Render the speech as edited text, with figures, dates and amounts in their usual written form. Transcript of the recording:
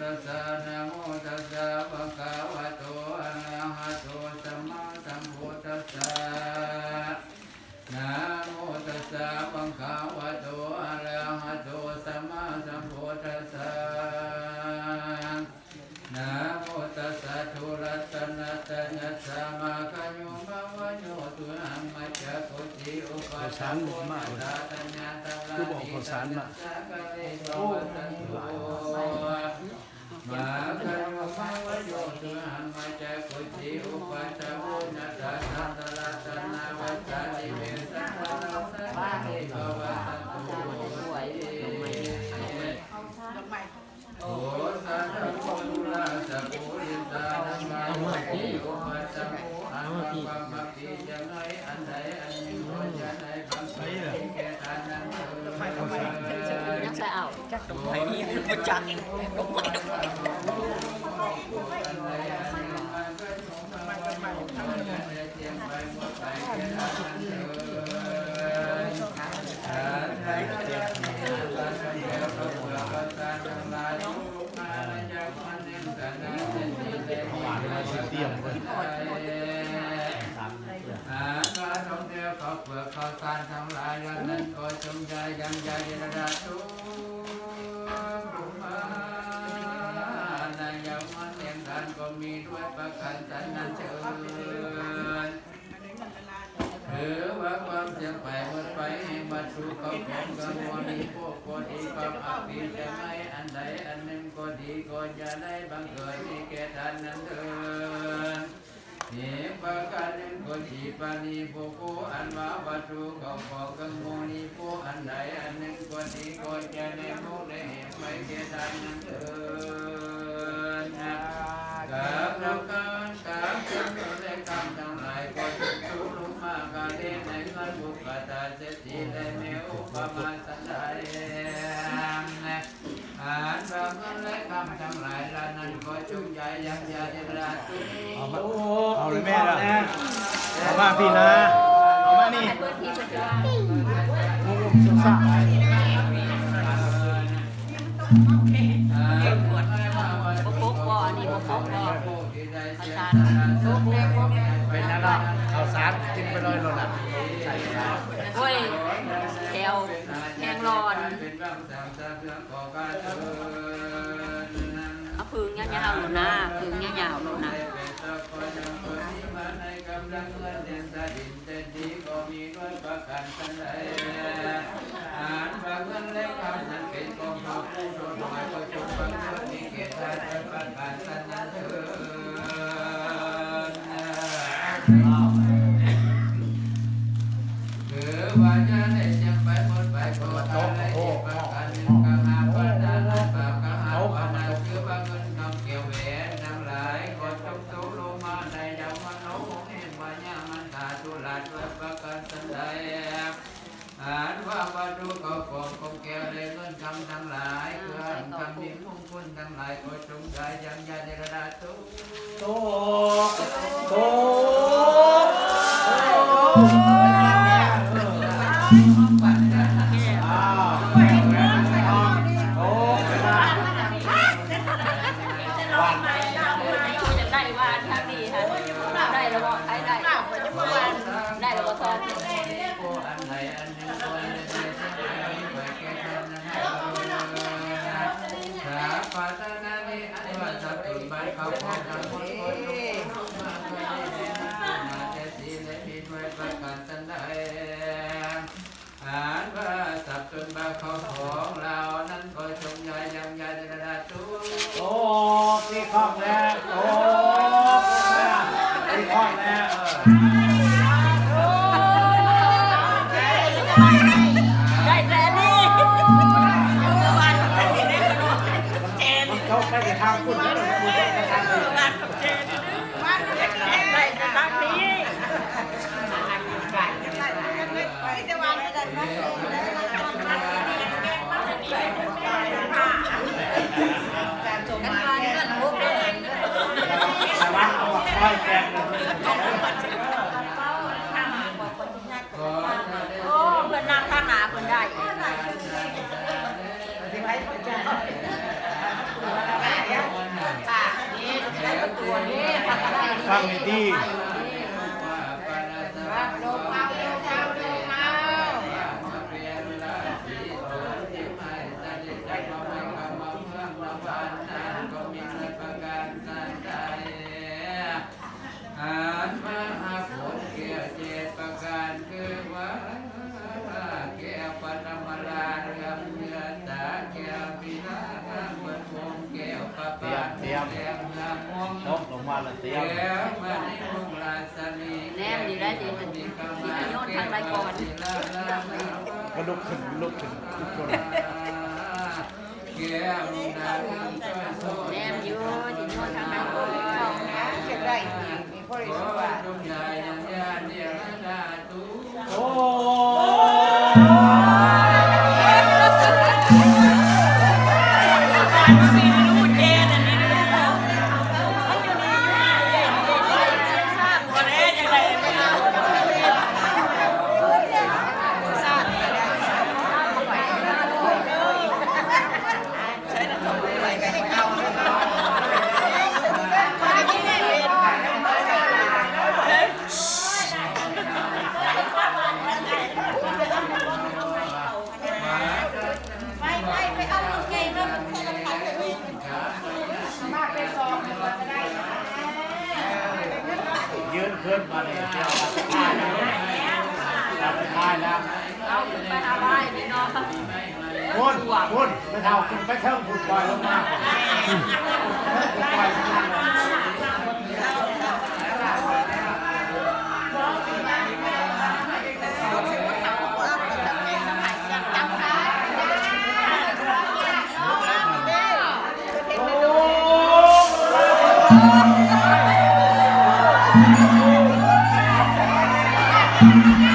ตัสสะนะโมตัสสะภะคะวะโตอะระหะโตสัมมาสัมพุทธัสสะนะโมตัสสะภะคะวะโตอะระหะโตสัมมาสัมพุทธัสสะนะโมตัสสะทุรัตนะตัญญะสัมมาคัญโยมะวะโยตุหังมัจจกุติอุปาทานบุญมาคือบอกขอสารมาโอ้มาคัญโยมะวะโยตุหังมัจจกุติอุปาทานบุญนาตาสัตตะรัตนาวัจจานิเวสังฆานาสังฆิภวะสันตุโอสัตตะโพธุระสัพพุริสานังมาโมติอุปาทานบุญอันว่าความมักปีจะไงอันใดอันหนึ่งก็จะได้บางสิ่งแก่ทานนั้นยังใส่เอาจักตรงไหนนี่มันจักตรงไหนตรงไหนเตรียมคนก็ท่องเที่ยวขอเปลือกขอสารทั้งหลายนั้นก็จงใจยังใจระดับทุกบุมาในยามวันเลี้ยงทานก็มีด้วยประการสันนั้นเชิญถือว่าความเสี่ยงไปหมดไปมาสู่เขาของกังวลมีพวกคนอีกความอับปีจะไม่อันใดอันหนึ่งก็ดีก็จะได้บังเกิดมีแก่ท่านนั้นเถิดนี่ประการหนึ่งก็จีปานีโบโกอันว่าวัตถุเขาขอกังวลมีพวกอันใดอันหนึ่งก็ดีก็จะได้มุกได้เห็นไปแก่ท่านนั้นเถิดกับเราการกับจำนวนและกรรมทั้งหลายก็จะสูญลงมากาเลในเงินบุปผาเศรษฐีและเมอุปมาสันไดอ่านบางเงินและกรรมทั้งหลายละนั้นก็จงใจยังใจระตุเอาเลยแม่ละเอามาพี่นะเอามานี่สุขสันต์ปุ๊บบ่อนี่ปุ๊บบ่ออาจารย์เป็นนั่นละข้าวสารกินไปเลยหรอนะโอ้ยแถวแหงร้อนเอาพึ่งยาวๆหนูนะพึ่งยาวๆหนูนะอ่านบางเงินและคำนั้นเป็นกองทัพผู้ชนหน่อยก็จงบังเกิดมีเกียรติและประการสันนั้นเถิดคือว่าจะได้จังไปหมดไปก็ตายและอีกประการหนึ่งกหาปนานาปากหาปนาคือบางเงินคำเกี่ยวแหวนทั้งหลายก็จงตกลงมาในยามวันโน้เห็นว่าญามันตาตุลาด้วยประการสันใดอ่านว่าวัตถุก็ของคงแก้วเลยเงินคำทั้งหลายเครื่องคำมีมงคลทั้งหลายก็จงใจยังญาติระดับทุกโตโตได้วานทางนี้ค่ะได้แล้วบ่ได้ได้ได้แล้วบ่ทองอันไหนอันหนึ่งคนไปแก่ท่านนั้นสาปัตนานิอันว่าสัตตุบันเขาของทั้งหมดคนทุกมาเคยได้มาแต่สีและมีไว้ประการสันใดอ่านว่าสัตตุบันเขาของเรานั้นก็จงใหญ่ยังใหญ่ระดับทุกโอ้พี่ข้องแล้วโอ้พี่ข้องแล้วได้แต่นี่เขาไปทางคุณแล้วคุณไปทางคุณได้แต่ทางนี้ค่อยแกงโอ้เพื่อนนั่งข้างหน้าเพื่อนได้ ฟังในที่ ชกลงมาแล้วเตรียม แนมดีได้ดีมันดีโยนทางใดก่อน ก็ลุกขึ้นทุกคน แนมอยู่ที่โยนทางใดก่อน จะได้มีพ่อริสุว่า โอ้ยืนขึ้นมาเลยเที่ยวมาท้ายแล้ว เอาไปหาบ้านนี่เนาะ คุณไม่เท่าคุณไปเทิงคุณปล่อยลงมาปล่อยลงมาโอ้